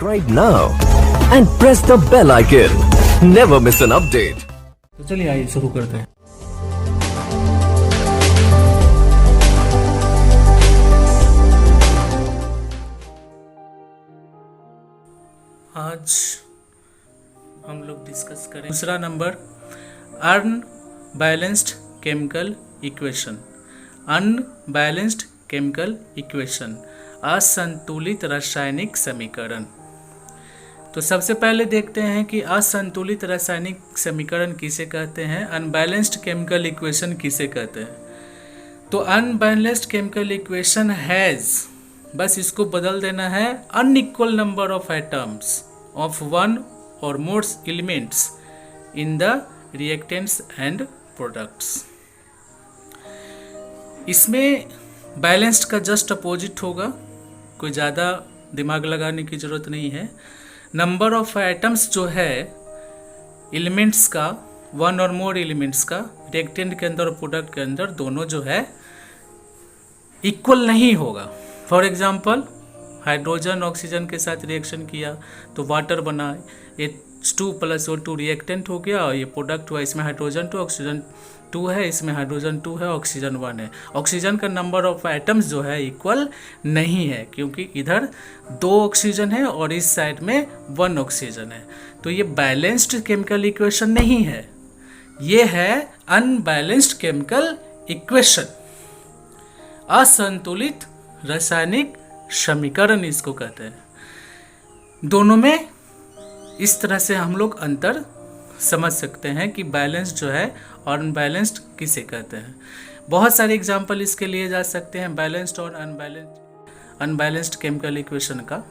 Subscribe now and press the bell icon. Never miss an update. तो चलिए आइए शुरू करते हैं। आज हम लोग डिस्कस करें दूसरा number, unbalanced chemical equation. Unbalanced chemical equation, असंतुलित रासायनिक समीकरण। तो सबसे पहले देखते हैं कि असंतुलित रासायनिक समीकरण किसे कहते हैं, अनबैलेंस्ड केमिकल इक्वेशन किसे कहते हैं। तो अनबैलेंस्ड केमिकल इक्वेशन हैज, बस इसको बदल देना है, unequal number of atoms of one और more elements in the reactants and products. इसमें बैलेंस्ड का जस्ट अपोजिट होगा, कोई ज़्यादा दिमाग लगाने की ज़रूरत नहीं है। नंबर ऑफ एटम्स जो है एलिमेंट्स का, वन और मोर एलिमेंट्स का रिएक्टेंट के अंदर और प्रोडक्ट के अंदर दोनों जो है इक्वल नहीं होगा। फॉर एग्जांपल, हाइड्रोजन ऑक्सीजन के साथ रिएक्शन किया तो वाटर बना, H2 + O2 रिएक्टेंट हो गया और ये प्रोडक्ट हुआ। इसमें हाइड्रोजन 2 ऑक्सीजन 2 है, इसमें हाइड्रोजन 2 है, ऑक्सीजन 1 है। ऑक्सीजन का नंबर ऑफ एटम्स जो है इक्वल नहीं है, क्योंकि इधर 2 ऑक्सीजन है और इस साइड में 1 ऑक्सीजन है। तो ये बैलेंस्ड केमिकल इक्वेशन नहीं है, ये है अनबैलेंस्ड केमिकल इक्वेशन। असंतुलित रासायनिक समीकरण इसको कहते हैं। दोनों में इस तरह से हम लोग अंतर समझ सकते हैं कि बैलेंस जो है और अनबैलेंस्ड किसे कहते हैं। बहुत सारे एग्जांपल इसके लिए जा सकते हैं बैलेंस्ड और अनबैलेंस्ड केमिकल इक्वेशन का।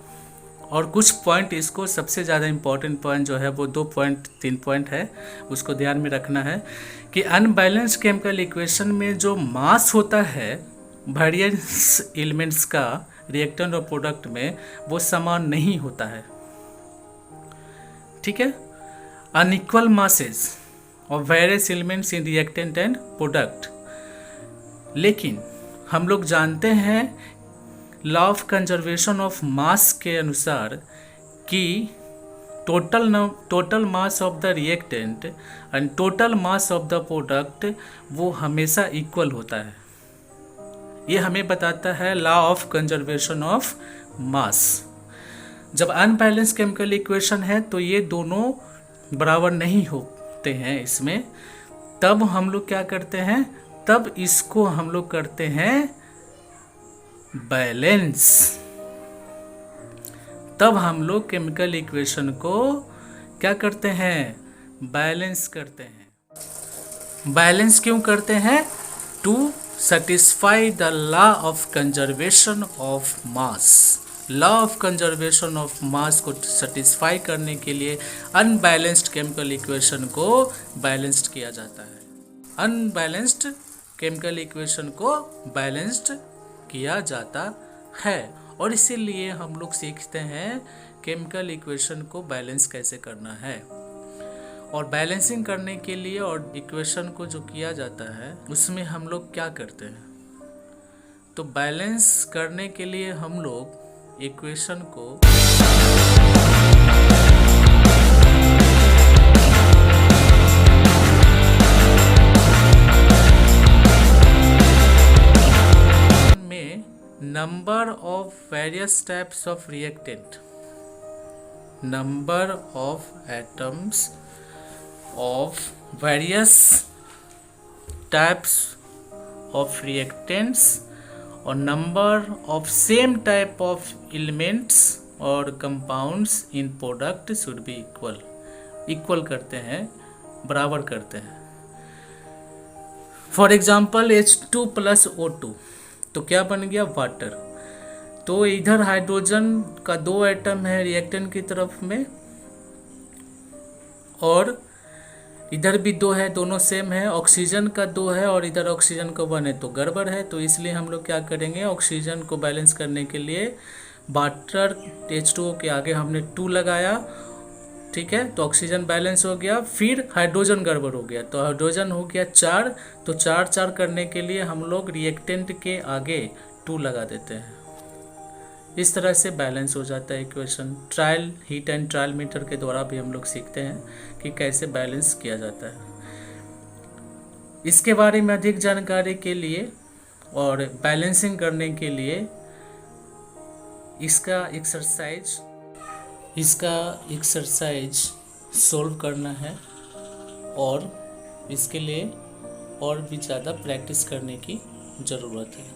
और कुछ पॉइंट इसको, सबसे ज़्यादा इम्पॉर्टेंट पॉइंट जो है वो 2 पॉइंट 3 पॉइंट है, उसको ध्यान में रखना है कि अनबैलेंस्ड केमिकल इक्वेशन में जो मास होता है वेरियस एलिमेंट्स का रिएक्टेंट और प्रोडक्ट में, वो समान नहीं होता है। ठीक है, unequal masses of various elements in reactant and product. लेकिन हम लोग जानते हैं लॉ ऑफ कंजर्वेशन ऑफ मास के अनुसार कि total mass of the reactant and total mass of the product वो हमेशा इक्वल होता है। ये हमें बताता है लॉ ऑफ कंजर्वेशन ऑफ मास। जब अनबैलेंस केमिकल इक्वेशन है तो ये दोनों बराबर नहीं होते हैं इसमें, तब हम लोग क्या करते हैं, तब इसको हम लोग करते हैं बैलेंस। तब हम लोग केमिकल इक्वेशन को क्या करते हैं, बैलेंस करते हैं। बैलेंस क्यों करते हैं, to satisfy the law of conservation of mass। Law of conservation of mass को सेटिस्फाई करने के लिए अनबैलेंस्ड केमिकल इक्वेशन को बैलेंस्ड किया जाता है। अनबैलेंस्ड केमिकल इक्वेशन को बैलेंस्ड किया जाता है, और इसीलिए हम लोग सीखते हैं केमिकल इक्वेशन को बैलेंस कैसे करना है। और बैलेंसिंग करने के लिए और इक्वेशन को जो किया जाता है उसमें हम लोग क्या करते हैं, तो बैलेंस करने के लिए हम लोग इक्वेशन को में number of various types of reactant, number of atoms of various types of reactants और number of same type of elements और compounds in product should be equal। equal करते हैं, बराबर करते हैं। For example, H2 + O2 तो क्या बन गया, वाटर। तो इधर हाइड्रोजन का 2 एटम है रिएक्टेंट की तरफ में, और इधर भी 2 है, दोनों सेम है। ऑक्सीजन का 2 है और इधर ऑक्सीजन का 1 है, तो गड़बड़ है। तो इसलिए हम लोग क्या करेंगे, ऑक्सीजन को बैलेंस करने के लिए वाटर H2O के आगे हमने 2 लगाया। ठीक है, तो ऑक्सीजन बैलेंस हो गया। फिर हाइड्रोजन गड़बड़ हो गया, तो हाइड्रोजन हो गया 4। तो 4 करने के लिए हम लोग रिएक्टेंट के आगे 2 लगा देते हैं। इस तरह से बैलेंस हो जाता है equation. Trial heat and trial meter के द्वारा भी हम लोग सीखते हैं कि कैसे बैलेंस किया जाता है। इसके बारे में अधिक जानकारी के लिए और बैलेंसिंग करने के लिए इसका एक्सरसाइज सॉल्व करना है और इसके लिए और भी ज़्यादा प्रैक्टिस करने की ज़रूरत है।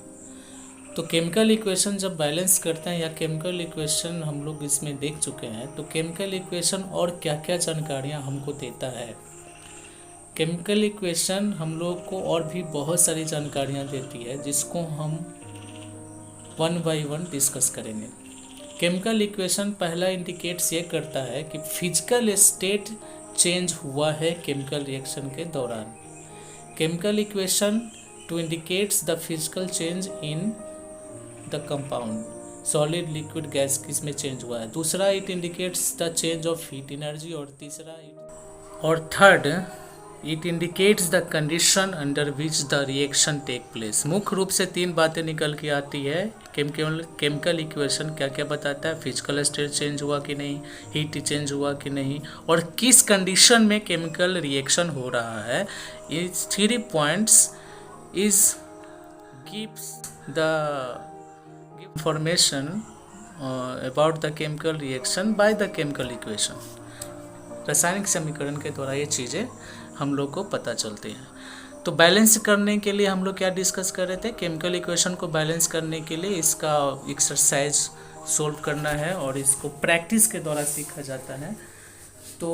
तो केमिकल इक्वेशन जब बैलेंस करते हैं या केमिकल इक्वेशन हम लोग इसमें देख चुके हैं, तो केमिकल इक्वेशन और क्या क्या जानकारियाँ हमको देता है। केमिकल इक्वेशन हम लोग को और भी बहुत सारी जानकारियाँ देती है, जिसको हम 1 बाय 1 डिस्कस करेंगे। केमिकल इक्वेशन पहला इंडिकेट्स ये करता है कि फिजिकल स्टेट चेंज हुआ है केमिकल रिएक्शन के दौरान। Chemical equation too indicates the physical change in the compound, solid liquid gas किस में चेंज हुआ है। दूसरा, it indicates the change of heat energy. और third, it indicates the condition under which the reaction take place. मुख्य रूप से 3 बातें निकल के आती है। केमिकल इक्वेशन क्या क्या बताता है, फिजिकल स्टेट चेंज हुआ कि नहीं, हीट चेंज हुआ कि नहीं, और किस कंडीशन में केमिकल रिएक्शन हो रहा है। ये 3 points is gives the information about the chemical reaction by the chemical equation. रासायनिक समीकरण के द्वारा ये चीज़ें हम लोग को पता चलती हैं। तो बैलेंस करने के लिए हम लोग क्या डिस्कस कर रहे थे, केमिकल इक्वेशन को बैलेंस करने के लिए इसका एक्सरसाइज सोल्व करना है और इसको प्रैक्टिस के द्वारा सीखा जाता है। तो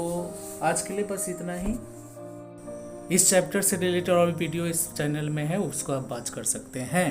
आज के लिए बस इतना ही। इस चैप्टर से रिलेटेड और वीडियो इस चैनल में है, उसको आप वॉच कर सकते हैं।